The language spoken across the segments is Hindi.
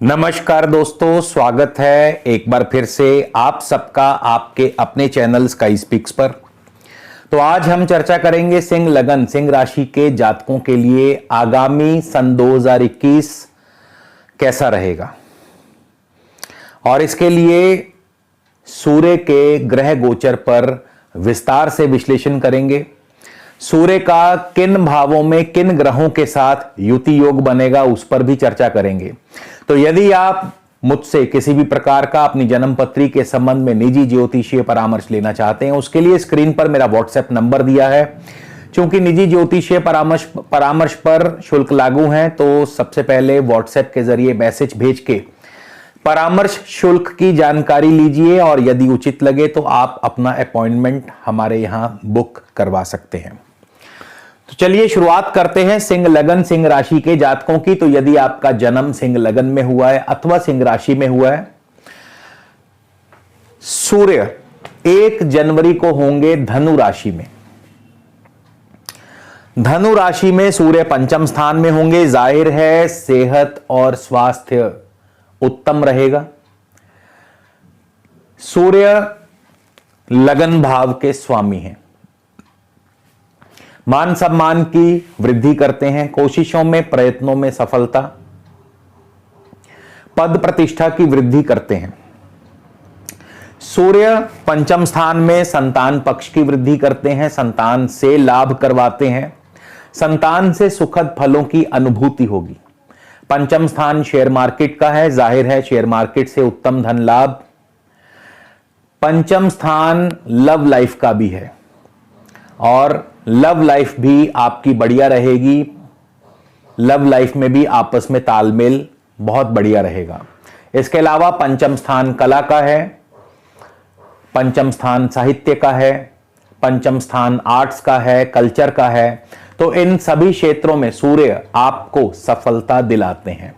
नमस्कार दोस्तों, स्वागत है एक बार फिर से आप सबका आपके अपने चैनल स्काई स्पीक्स पर। तो आज हम चर्चा करेंगे सिंह लगन सिंह राशि के जातकों के लिए आगामी सन 2021 कैसा रहेगा, और इसके लिए सूर्य के ग्रह गोचर पर विस्तार से विश्लेषण करेंगे। सूर्य का किन भावों में किन ग्रहों के साथ युति योग बनेगा उस पर भी चर्चा करेंगे। तो यदि आप मुझसे किसी भी प्रकार का अपनी जन्म पत्री के संबंध में निजी ज्योतिषीय परामर्श लेना चाहते हैं, उसके लिए स्क्रीन पर मेरा व्हाट्सएप नंबर दिया है। क्योंकि निजी ज्योतिषीय परामर्श पर शुल्क लागू है, तो सबसे पहले व्हाट्सएप के जरिए मैसेज भेज के परामर्श शुल्क की जानकारी लीजिए, और यदि उचित लगे तो आप अपना अपॉइंटमेंट हमारे यहां बुक करवा सकते हैं। तो चलिए शुरुआत करते हैं सिंह लगन सिंह राशि के जातकों की। तो यदि आपका जन्म सिंह लगन में हुआ है अथवा सिंह राशि में हुआ है, सूर्य 1 जनवरी को होंगे धनु राशि में। धनु राशि में सूर्य पंचम स्थान में होंगे। जाहिर है सेहत और स्वास्थ्य उत्तम रहेगा। सूर्य लगन भाव के स्वामी हैं। मान सम्मान की वृद्धि करते हैं, कोशिशों में प्रयत्नों में सफलता, पद प्रतिष्ठा की वृद्धि करते हैं। सूर्य पंचम स्थान में संतान पक्ष की वृद्धि करते हैं, संतान से लाभ करवाते हैं, संतान से सुखद फलों की अनुभूति होगी। पंचम स्थान शेयर मार्केट का है, जाहिर है शेयर मार्केट से उत्तम धन लाभ। पंचम स्थान लव लाइफ का भी है, और लव लाइफ भी आपकी बढ़िया रहेगी। लव लाइफ में भी आपस में तालमेल बहुत बढ़िया रहेगा। इसके अलावा पंचम स्थान कला का है, पंचम स्थान साहित्य का है, पंचम स्थान आर्ट्स का है, कल्चर का है। तो इन सभी क्षेत्रों में सूर्य आपको सफलता दिलाते हैं।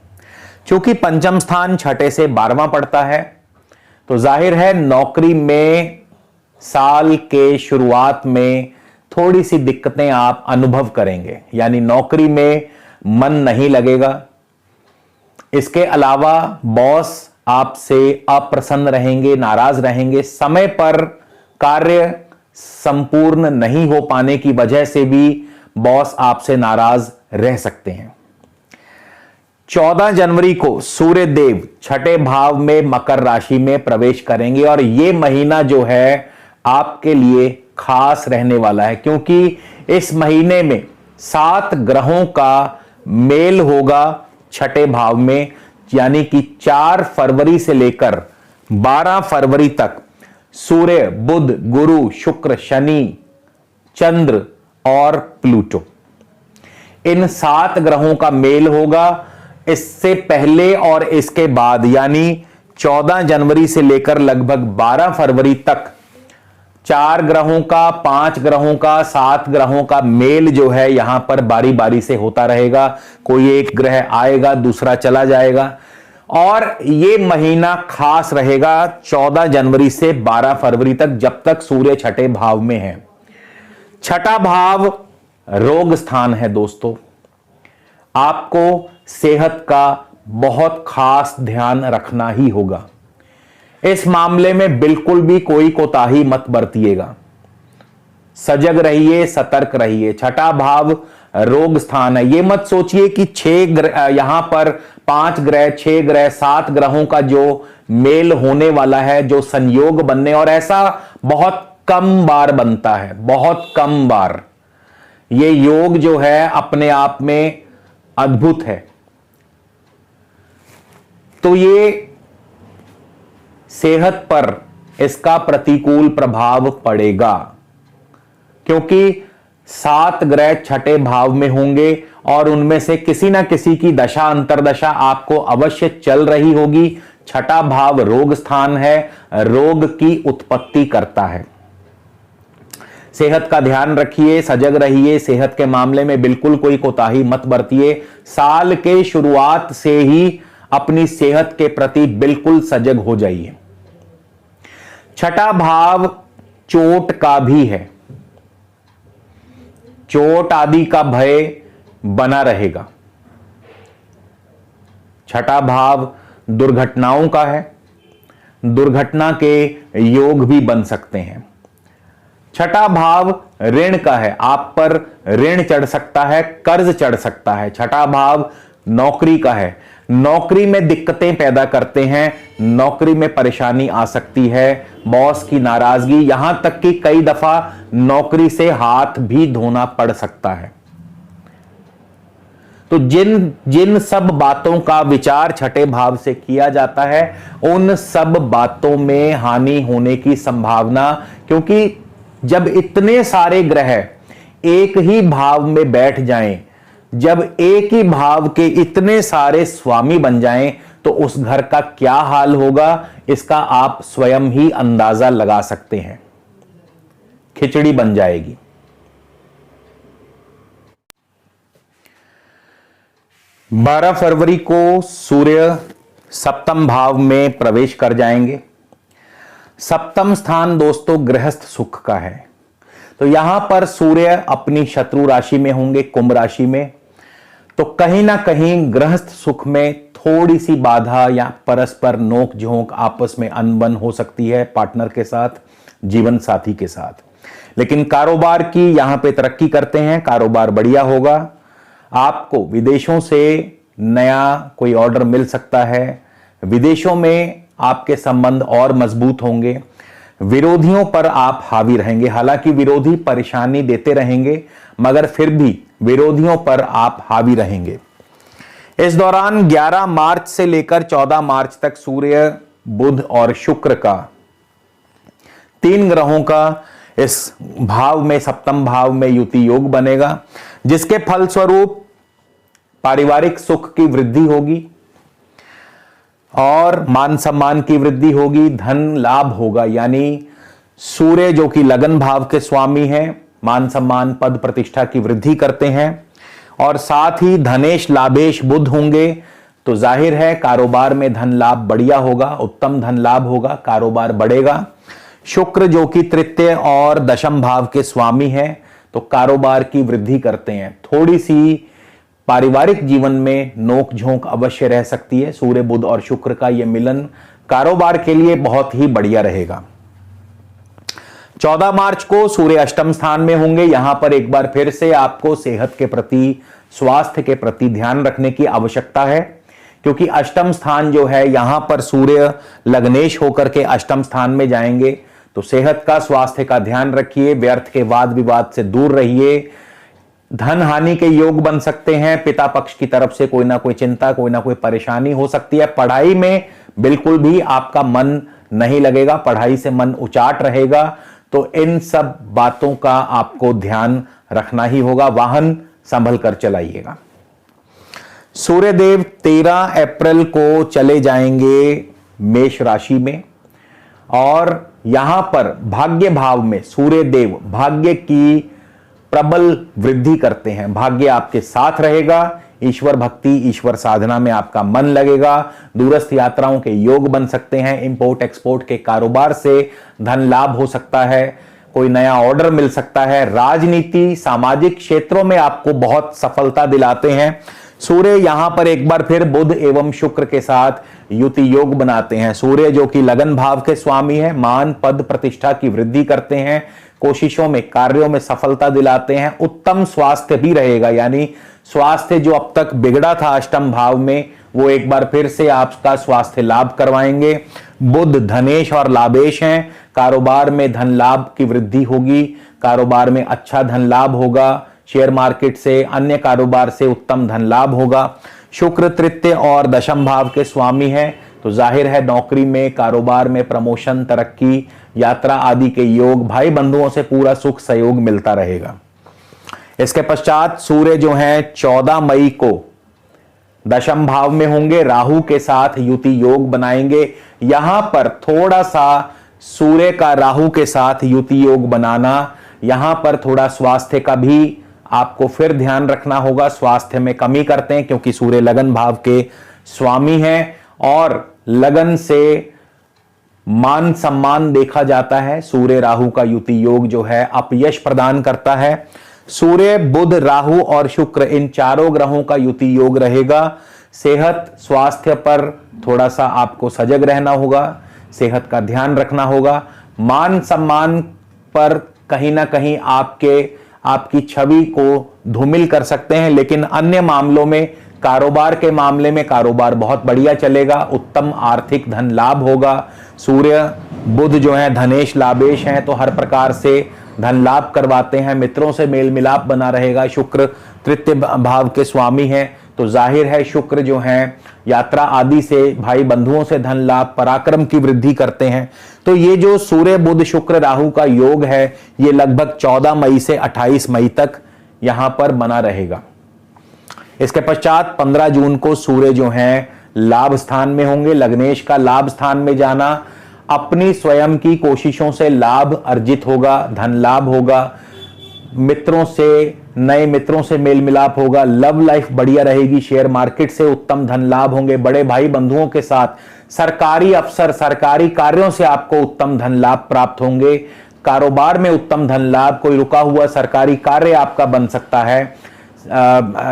क्योंकि पंचम स्थान छठे से 12वां पड़ता है, तो जाहिर है नौकरी में साल के शुरुआत में थोड़ी सी दिक्कतें आप अनुभव करेंगे, यानी नौकरी में मन नहीं लगेगा। इसके अलावा बॉस आपसे अप्रसन्न रहेंगे, नाराज रहेंगे। समय पर कार्य संपूर्ण नहीं हो पाने की वजह से भी बॉस आपसे नाराज रह सकते हैं। 14 जनवरी को सूर्य देव छठे भाव में मकर राशि में प्रवेश करेंगे, और यह महीना जो है आपके लिए खास रहने वाला है। क्योंकि इस महीने में 7 ग्रहों का मेल होगा छठे भाव में, यानी कि 4 फरवरी से लेकर 12 फरवरी तक सूर्य, बुध, गुरु, शुक्र, शनि, चंद्र और प्लूटो, इन 7 ग्रहों का मेल होगा। इससे पहले और इसके बाद, यानी 14 जनवरी से लेकर लगभग 12 फरवरी तक 4 ग्रहों का, 5 ग्रहों का, 7 ग्रहों का मेल जो है यहां पर बारी बारी से होता रहेगा। कोई एक ग्रह आएगा, दूसरा चला जाएगा, और यह महीना खास रहेगा 14 जनवरी से 12 फरवरी तक, जब तक सूर्य छठे भाव में है। छठा भाव रोग स्थान है दोस्तों। आपको सेहत का बहुत खास ध्यान रखना ही होगा। इस मामले में बिल्कुल भी कोई कोताही मत बरतिएगा। सजग रहिए, सतर्क रहिए। छठा भाव रोग स्थान है। यह मत सोचिए कि 6 यहां पर 5 ग्रह, 6 ग्रह, 7 ग्रहों का जो मेल होने वाला है, जो संयोग बनने, और ऐसा बहुत कम बार बनता है, बहुत कम बार। यह योग जो है अपने आप में अद्भुत है। तो ये सेहत पर इसका प्रतिकूल प्रभाव पड़ेगा, क्योंकि 7 ग्रह छठे भाव में होंगे, और उनमें से किसी ना किसी की दशा अंतरदशा आपको अवश्य चल रही होगी। छठा भाव रोग स्थान है, रोग की उत्पत्ति करता है। सेहत का ध्यान रखिए, सजग रहिए। सेहत के मामले में बिल्कुल कोई कोताही मत बरतिए। साल के शुरुआत से ही अपनी सेहत के प्रति बिल्कुल सजग हो जाइए। छठा भाव चोट का भी है। चोट आदि का भय बना रहेगा। छठा भाव दुर्घटनाओं का है, दुर्घटना के योग भी बन सकते हैं। छठा भाव ऋण का है, आप पर ऋण चढ़ सकता है, कर्ज चढ़ सकता है। छठा भाव नौकरी का है, नौकरी में दिक्कतें पैदा करते हैं, नौकरी में परेशानी आ सकती है, बॉस की नाराजगी, यहां तक कि कई दफा नौकरी से हाथ भी धोना पड़ सकता है। तो जिन जिन सब बातों का विचार छठे भाव से किया जाता है, उन सब बातों में हानि होने की संभावना, क्योंकि जब इतने सारे ग्रह एक ही भाव में बैठ जाएं, जब एक ही भाव के इतने सारे स्वामी बन जाएं, तो उस घर का क्या हाल होगा, इसका आप स्वयं ही अंदाजा लगा सकते हैं। खिचड़ी बन जाएगी। बारह फरवरी को सूर्य सप्तम भाव में प्रवेश कर जाएंगे। सप्तम स्थान दोस्तों गृहस्थ सुख का है, तो यहां पर सूर्य अपनी शत्रु राशि में होंगे, कुंभ राशि में, तो कहीं ना कहीं गृहस्थ सुख में थोड़ी सी बाधा या परस्पर नोक झोंक, आपस में अनबन हो सकती है पार्टनर के साथ, जीवन साथी के साथ। लेकिन कारोबार की यहां पे तरक्की करते हैं, कारोबार बढ़िया होगा। आपको विदेशों से नया कोई ऑर्डर मिल सकता है, विदेशों में आपके संबंध और मजबूत होंगे। विरोधियों पर आप हावी रहेंगे, हालांकि विरोधी परेशानी देते रहेंगे, मगर फिर भी विरोधियों पर आप हावी रहेंगे। इस दौरान 11 मार्च से लेकर 14 मार्च तक सूर्य, बुध और शुक्र का, तीन ग्रहों का इस भाव में, सप्तम भाव में युति योग बनेगा, जिसके फलस्वरूप पारिवारिक सुख की वृद्धि होगी और मान सम्मान की वृद्धि होगी, धन लाभ होगा। यानी सूर्य जो कि लगन भाव के स्वामी हैं, मान सम्मान पद प्रतिष्ठा की वृद्धि करते हैं, और साथ ही धनेश लाभेश बुध होंगे, तो जाहिर है कारोबार में धन लाभ बढ़िया होगा, उत्तम धन लाभ होगा, कारोबार बढ़ेगा। शुक्र जो कि तृतीय और दशम भाव के स्वामी हैं, तो कारोबार की वृद्धि करते हैं। थोड़ी सी पारिवारिक जीवन में नोक झोंक अवश्य रह सकती है। सूर्य बुध और शुक्र का यह मिलन कारोबार के लिए बहुत ही बढ़िया रहेगा। 14 मार्च को सूर्य अष्टम स्थान में होंगे। यहां पर एक बार फिर से आपको सेहत के प्रति, स्वास्थ्य के प्रति ध्यान रखने की आवश्यकता है, क्योंकि अष्टम स्थान जो है, यहां पर सूर्य लग्नेश होकर के अष्टम स्थान में जाएंगे। तो सेहत का, स्वास्थ्य का ध्यान रखिए, व्यर्थ के वाद विवाद से दूर रहिए। धन हानि के योग बन सकते हैं, पिता पक्ष की तरफ से कोई ना कोई चिंता, कोई ना कोई परेशानी हो सकती है। पढ़ाई में बिल्कुल भी आपका मन नहीं लगेगा, पढ़ाई से मन उचाट रहेगा, तो इन सब बातों का आपको ध्यान रखना ही होगा। वाहन संभल कर चलाइएगा। सूर्यदेव 13 अप्रैल को चले जाएंगे मेष राशि में, और यहां पर भाग्य भाव में सूर्यदेव भाग्य की प्रबल वृद्धि करते हैं। भाग्य आपके साथ रहेगा, ईश्वर भक्ति, ईश्वर साधना में आपका मन लगेगा, दूरस्थ यात्राओं के योग बन सकते हैं, इंपोर्ट एक्सपोर्ट के कारोबार से धन लाभ हो सकता है, कोई नया ऑर्डर मिल सकता है। राजनीति, सामाजिक क्षेत्रों में आपको बहुत सफलता दिलाते हैं। सूर्य यहां पर एक बार फिर बुध एवं शुक्र के साथ युति योग बनाते हैं। सूर्य जो कि लगन भाव के स्वामी है, मान पद प्रतिष्ठा की वृद्धि करते हैं, कोशिशों में, कार्यों में सफलता दिलाते हैं। उत्तम स्वास्थ्य भी रहेगा, यानी स्वास्थ्य जो अब तक बिगड़ा था अष्टम भाव में, वो एक बार फिर से आपका स्वास्थ्य लाभ करवाएंगे। बुध धनेश और लाभेश हैं, कारोबार में धन लाभ की वृद्धि होगी, कारोबार में अच्छा धन लाभ होगा, शेयर मार्केट से, अन्य कारोबार से उत्तम धन लाभ होगा। शुक्र तृतीय और दशम भाव के स्वामी हैं, तो जाहिर है नौकरी में, कारोबार में प्रमोशन, तरक्की, यात्रा आदि के योग, भाई बंधुओं से पूरा सुख सहयोग मिलता रहेगा। इसके पश्चात सूर्य जो है 14 मई को दशम भाव में होंगे, राहु के साथ युति योग बनाएंगे। यहां पर थोड़ा सा सूर्य का राहु के साथ युति योग बनाना, यहां पर थोड़ा स्वास्थ्य का भी आपको फिर ध्यान रखना होगा। स्वास्थ्य में कमी करते हैं, क्योंकि सूर्य लगन भाव के स्वामी हैं, और लगन से मान सम्मान देखा जाता है। सूर्य राहु का युति योग जो है अपयश प्रदान करता है। सूर्य बुध राहु और शुक्र, इन चारों ग्रहों का युति योग रहेगा। सेहत स्वास्थ्य पर थोड़ा सा आपको सजग रहना होगा, सेहत का ध्यान रखना होगा। मान सम्मान पर कहीं ना कहीं आपकी छवि को धूमिल कर सकते हैं, लेकिन अन्य मामलों में, कारोबार के मामले में कारोबार बहुत बढ़िया चलेगा, उत्तम आर्थिक धन लाभ होगा। सूर्य बुध जो है धनेश लाभेश हैं, तो हर प्रकार से धन लाभ करवाते हैं, मित्रों से मेल मिलाप बना रहेगा। शुक्र तृतीय भाव के स्वामी हैं, तो जाहिर है शुक्र जो हैं यात्रा आदि से, भाई बंधुओं से धन लाभ, पराक्रम की वृद्धि करते हैं। तो ये जो सूर्य बुध शुक्र राहु का योग है, ये लगभग 14 मई से 28 मई तक यहां पर बना रहेगा। इसके पश्चात 15 जून को सूर्य जो हैं लाभ स्थान में होंगे। लग्नेश का लाभ स्थान में जाना, अपनी स्वयं की कोशिशों से लाभ अर्जित होगा, धन लाभ होगा, मित्रों से, नए मित्रों से मेल मिलाप होगा, लव लाइफ बढ़िया रहेगी, शेयर मार्केट से उत्तम धन लाभ होंगे, बड़े भाई बंधुओं के साथ सरकारी अफसर, सरकारी कार्यों से आपको उत्तम धन लाभ प्राप्त होंगे। कारोबार में उत्तम धन लाभ, कोई रुका हुआ सरकारी कार्य आपका बन सकता है।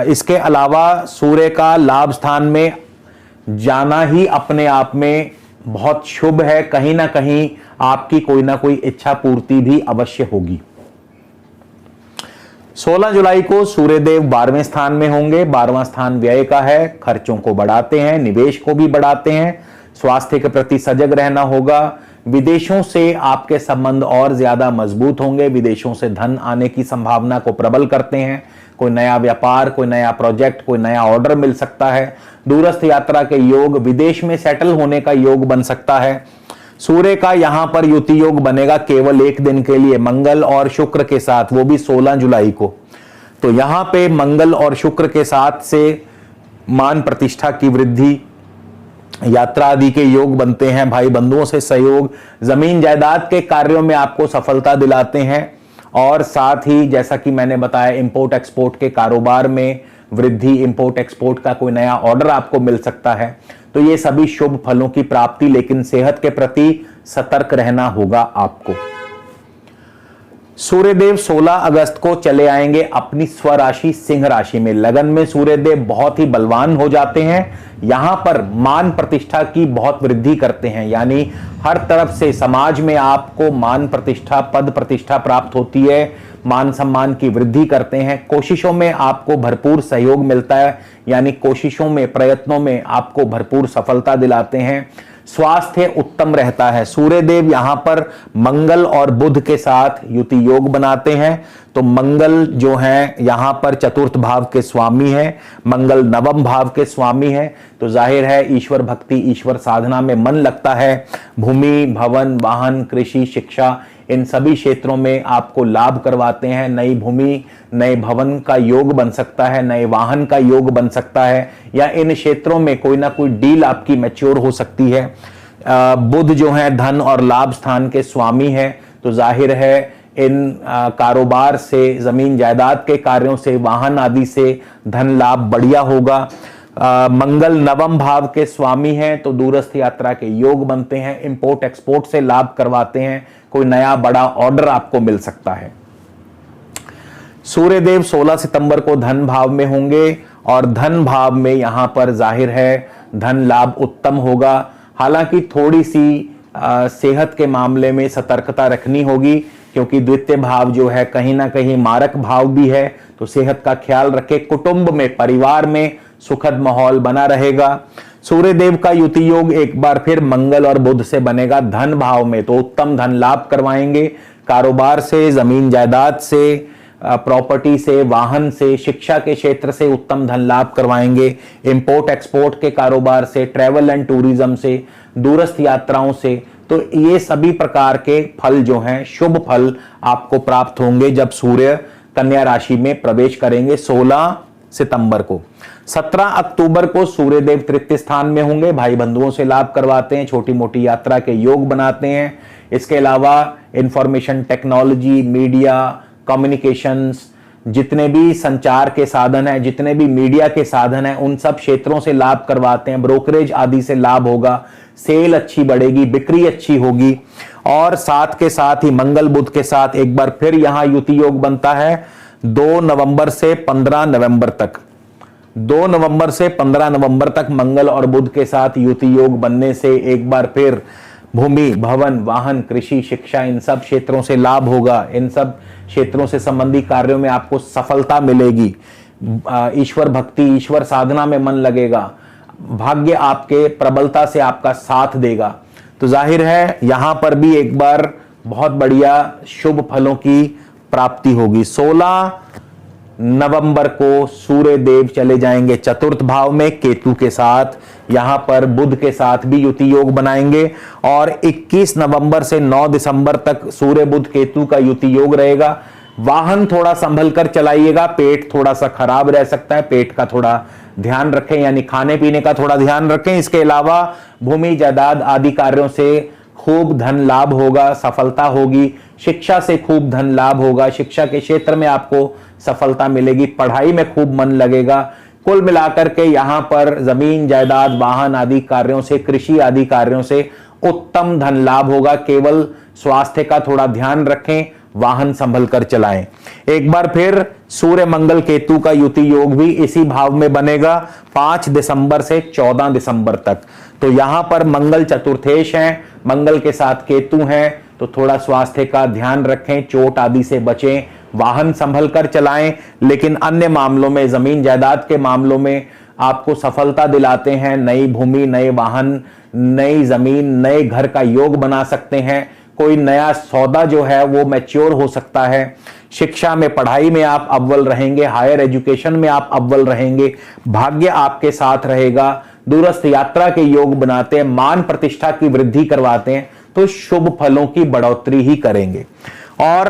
इसके अलावा सूर्य का लाभ स्थान में जाना ही अपने आप में बहुत शुभ है, कहीं ना कहीं आपकी कोई ना कोई इच्छा पूर्ति भी अवश्य होगी। 16 जुलाई को सूर्यदेव 12वें स्थान में होंगे। 12वां स्थान व्यय का है, खर्चों को बढ़ाते हैं, निवेश को भी बढ़ाते हैं, स्वास्थ्य के प्रति सजग रहना होगा। विदेशों से आपके संबंध और ज्यादा मजबूत होंगे, विदेशों से धन आने की संभावना को प्रबल करते हैं। कोई नया व्यापार, कोई नया प्रोजेक्ट, कोई नया ऑर्डर मिल सकता है। दूरस्थ यात्रा के योग, विदेश में सेटल होने का योग बन सकता है। सूर्य का यहां पर युति योग बनेगा केवल एक दिन के लिए, मंगल और शुक्र के साथ, वो भी 16 जुलाई को। तो यहां पे मंगल और शुक्र के साथ से मान प्रतिष्ठा की वृद्धि, यात्रा आदि के योग बनते हैं, भाई बंधुओं से सहयोग, जमीन जायदाद के कार्यों में आपको सफलता दिलाते हैं। और साथ ही जैसा कि मैंने बताया, इंपोर्ट एक्सपोर्ट के कारोबार में वृद्धि, इंपोर्ट एक्सपोर्ट का कोई नया ऑर्डर आपको मिल सकता है। तो ये सभी शुभ फलों की प्राप्ति, लेकिन सेहत के प्रति सतर्क रहना होगा आपको। सूर्यदेव 16 अगस्त को चले आएंगे अपनी स्वराशि सिंह राशि में। लगन में सूर्यदेव बहुत ही बलवान हो जाते हैं, यहां पर मान प्रतिष्ठा की बहुत वृद्धि करते हैं, यानी हर तरफ से समाज में आपको मान प्रतिष्ठा, पद प्रतिष्ठा प्राप्त होती है, मान सम्मान की वृद्धि करते हैं। कोशिशों में आपको भरपूर सहयोग मिलता है, यानी कोशिशों में, प्रयत्नों में आपको भरपूर सफलता दिलाते हैं। स्वास्थ्य उत्तम रहता है। सूर्यदेव यहां पर मंगल और बुध के साथ युति योग बनाते हैं, तो मंगल जो है यहां पर चतुर्थ भाव के स्वामी है, मंगल नवम भाव के स्वामी है, तो जाहिर है ईश्वर भक्ति, ईश्वर साधना में मन लगता है। भूमि, भवन, वाहन, कृषि, शिक्षा, इन सभी क्षेत्रों में आपको लाभ करवाते हैं। नई भूमि, नए भवन का योग बन सकता है, नए वाहन का योग बन सकता है, या इन क्षेत्रों में कोई ना कोई डील आपकी मैच्योर हो सकती है। बुध जो है धन और लाभ स्थान के स्वामी है, तो जाहिर है इन कारोबार से, जमीन जायदाद के कार्यों से, वाहन आदि से धन लाभ बढ़िया होगा। मंगल नवम भाव के स्वामी हैं, तो दूरस्थ यात्रा के योग बनते हैं, इंपोर्ट एक्सपोर्ट से लाभ करवाते हैं, कोई नया बड़ा ऑर्डर आपको मिल सकता है। सूर्यदेव 16 सितंबर को धन भाव में होंगे, और धन भाव में यहां पर जाहिर है धन लाभ उत्तम होगा। हालांकि थोड़ी सी सेहत के मामले में सतर्कता रखनी होगी, क्योंकि द्वितीय भाव जो है कहीं ना कहीं मारक भाव भी है, तो सेहत का ख्याल रखें। कुटुंब में, परिवार में सुखद माहौल बना रहेगा। सूर्यदेव का युति योग एक बार फिर मंगल और बुध से बनेगा धन भाव में, तो उत्तम धन लाभ करवाएंगे। कारोबार से, जमीन जायदाद से, प्रॉपर्टी से, वाहन से, शिक्षा के क्षेत्र से उत्तम धन लाभ करवाएंगे। इंपोर्ट एक्सपोर्ट के कारोबार से, ट्रैवल एंड टूरिज्म से, दूरस्थ यात्राओं से, तो ये सभी प्रकार के फल जो हैं, शुभ फल आपको प्राप्त होंगे जब सूर्य कन्या राशि में प्रवेश करेंगे 16 सितंबर को। 17 अक्टूबर को सूर्यदेव तृतीय स्थान में होंगे, भाई बंधुओं से लाभ करवाते हैं, छोटी मोटी यात्रा के योग बनाते हैं। इसके अलावा इंफॉर्मेशन टेक्नोलॉजी, मीडिया, कम्युनिकेशंस, जितने भी संचार के साधन हैं, जितने भी मीडिया के साधन हैं, उन सब क्षेत्रों से लाभ करवाते हैं। ब्रोकरेज आदि से लाभ होगा, सेल अच्छी बढ़ेगी, बिक्री अच्छी होगी। और साथ के साथ ही मंगल बुध के साथ एक बार फिर यहां युति योग बनता है 2 नवंबर से 15 नवंबर तक। 2 नवंबर से 15 नवंबर तक मंगल और बुध के साथ युति योग बनने से एक बार फिर भूमि, भवन, वाहन, कृषि, शिक्षा, इन सब क्षेत्रों से लाभ होगा। इन सब क्षेत्रों से संबंधी कार्यों में आपको सफलता मिलेगी। ईश्वर भक्ति, ईश्वर साधना में मन लगेगा। भाग्य आपके प्रबलता से आपका साथ देगा। तो जाहिर है यहां पर भी एक बार बहुत बढ़िया शुभ फलों की प्राप्ति होगी। 16 नवंबर को सूर्य देव चले जाएंगे चतुर्थ भाव में केतु के साथ। यहां पर बुध के साथ भी युति योग बनाएंगे और 21 नवंबर से 9 दिसंबर तक सूर्य बुध केतु का युति योग रहेगा। वाहन थोड़ा संभल कर चलाइएगा, पेट थोड़ा सा खराब रह सकता है, पेट का थोड़ा ध्यान रखें, यानी खाने पीने का थोड़ा ध्यान रखें। इसके अलावा भूमि, जायदाद आदि कार्यों से खूब धन लाभ होगा, सफलता होगी। शिक्षा से खूब धन लाभ होगा, शिक्षा के क्षेत्र में आपको सफलता मिलेगी, पढ़ाई में खूब मन लगेगा। कुल मिलाकर के यहां पर जमीन, जायदाद, वाहन आदि कार्यों से, कृषि आदि कार्यों से उत्तम धन लाभ होगा। केवल स्वास्थ्य का थोड़ा ध्यान रखें, वाहन संभल कर चलाएं। एक बार फिर सूर्य मंगल केतु का युति योग भी इसी भाव में बनेगा 5 दिसंबर से 14 दिसंबर तक। तो यहां पर मंगल चतुर्थेश हैं, मंगल के साथ केतु हैं, तो थोड़ा स्वास्थ्य का ध्यान रखें, चोट आदि से बचें, वाहन संभल कर चलाएं। लेकिन अन्य मामलों में, जमीन जायदाद के मामलों में आपको सफलता दिलाते हैं। नई भूमि, नए वाहन, नई जमीन, नए घर का योग बना सकते हैं। कोई नया सौदा जो है वो मैच्योर हो सकता है। शिक्षा में, पढ़ाई में आप अव्वल रहेंगे, हायर एजुकेशन में आप अव्वल रहेंगे, भाग्य आपके साथ रहेगा। दूरस्थ यात्रा के योग बनाते हैं, मान प्रतिष्ठा की वृद्धि करवाते हैं, तो शुभ फलों की बढ़ोतरी ही करेंगे। और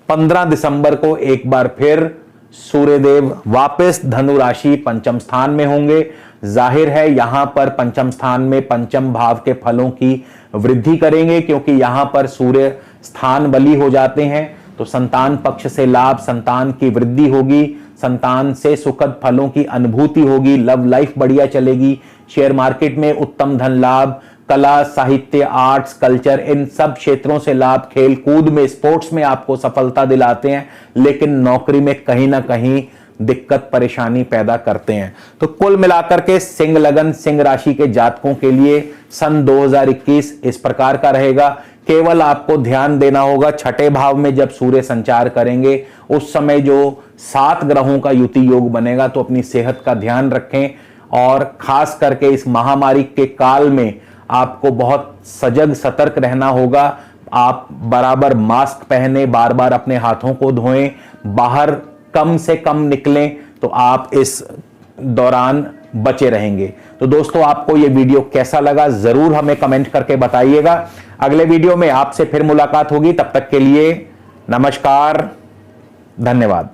15 दिसंबर को एक बार फिर सूर्यदेव वापस धनु राशि पंचम स्थान में होंगे। जाहिर है यहां पर पंचम स्थान में पंचम भाव के फलों की वृद्धि करेंगे, क्योंकि यहां पर सूर्य स्थान बली हो जाते हैं। तो संतान पक्ष से लाभ, संतान की वृद्धि होगी, संतान से सुखद फलों की अनुभूति होगी, लव लाइफ बढ़िया चलेगी, शेयर मार्केट में उत्तम धन लाभ, कला, साहित्य, आर्ट्स, कल्चर, इन सब क्षेत्रों से लाभ, खेल कूद में, स्पोर्ट्स में आपको सफलता दिलाते हैं। लेकिन नौकरी में कहीं ना कहीं दिक्कत परेशानी पैदा करते हैं। तो कुल मिलाकर के सिंह लगन, सिंह राशि के जातकों के लिए सन 2021 इस प्रकार का रहेगा। केवल आपको ध्यान देना होगा, छठे भाव में जब सूर्य संचार करेंगे उस समय जो 7 ग्रहों का युति योग बनेगा, तो अपनी सेहत का ध्यान रखें। और खास करके इस महामारी के काल में आपको बहुत सजग सतर्क रहना होगा। आप बराबर मास्क पहने, बार बार अपने हाथों को धोएं, बाहर कम से कम निकलें, तो आप इस दौरान बचे रहेंगे। तो दोस्तों, आपको यह वीडियो कैसा लगा जरूर हमें कमेंट करके बताइएगा। अगले वीडियो में आपसे फिर मुलाकात होगी, तब तक के लिए नमस्कार, धन्यवाद।